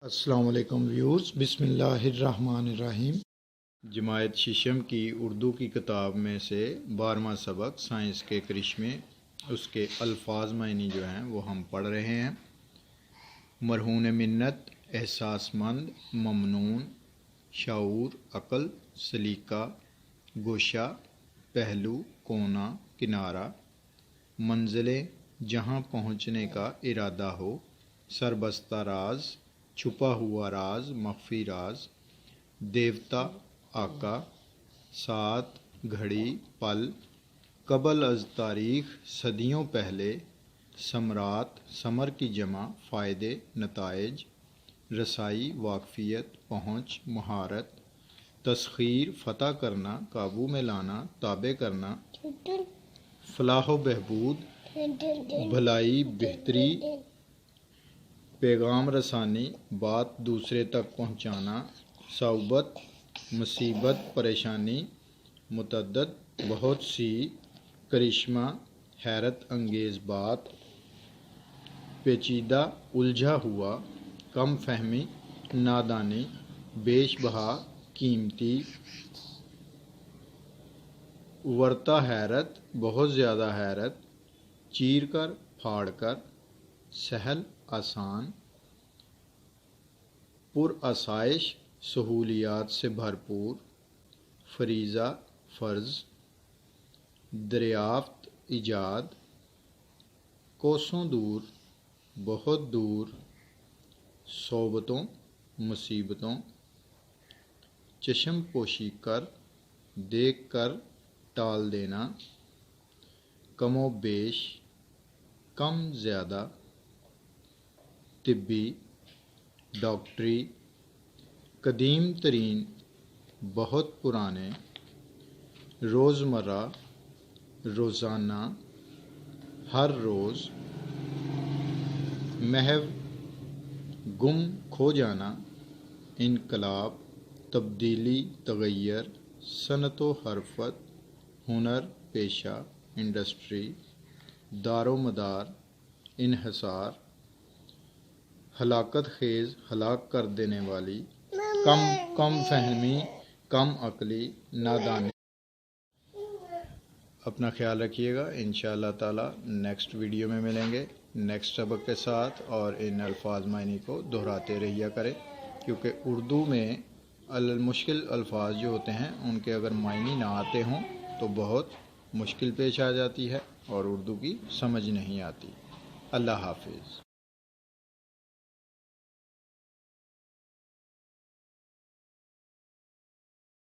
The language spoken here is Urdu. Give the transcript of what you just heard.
السلام علیکم ویورز، بسم اللہ الرحمن الرحیم۔ جماعت ششم کی اردو کی کتاب میں سے 12واں سبق سائنس کے کرشمے، اس کے الفاظ معنی جو ہیں وہ ہم پڑھ رہے ہیں۔ مرہون منت، احساس مند، ممنون، شعور، عقل، سلیقہ، گوشہ، پہلو، کونا، کنارہ، منزلیں، جہاں پہنچنے کا ارادہ ہو، سربستہ راز، چھپا ہوا راز، مخفی راز، دیوتا، آقا، ساعت، گھڑی، پل، قبل از تاریخ، صدیوں پہلے، ثمرات، ثمر کی جمع، فائدے، نتائج، رسائی، واقفیت، پہنچ، مہارت، تسخیر، فتح کرنا، قابو میں لانا، تابع کرنا، فلاح و بہبود، بھلائی، بہتری، پیغام رسانی، بات دوسرے تک پہنچانا، صعوبت، مصیبت، پریشانی، متعدد، بہت سی، کرشمہ، حیرت انگیز بات، پیچیدہ، الجھا ہوا، کم فہمی، نادانی، بیش بہا، قیمتی، ورطہ حیرت، بہت زیادہ حیرت، چیر کر، پھاڑ کر، سہل، آسان، پر آسائش، سہولیات سے بھرپور، فریضہ، فرض، دریافت، ایجاد، کوسوں دور، بہت دور، صعوبتوں، مصیبتوں، چشم پوشی کر، دیکھ کر، ٹال دینا، کم و بیش، کم زیادہ، طبی، ڈاکٹری، قدیم ترین، بہت پرانے، روزمرہ، روزانہ، ہر روز، محو، گم، کھو جانا، انقلاب، تبدیلی، تغیر، صنعت و حرفت، ہنر، پیشہ، انڈسٹری، دار و مدار، انحصار، ہلاکت خیز، ہلاک کر دینے والی، کم فہمی، کم عقلی، نادانی۔ اپنا خیال رکھیے گا، انشاءاللہ تعالی نیکسٹ ویڈیو میں ملیں گے نیکسٹ سبق کے ساتھ، اور ان الفاظ معنی کو دہراتے رہیا کریں، کیونکہ اردو میں مشکل الفاظ جو ہوتے ہیں ان کے اگر معنی نہ آتے ہوں تو بہت مشکل پیش آ جاتی ہے اور اردو کی سمجھ نہیں آتی۔ اللہ حافظ۔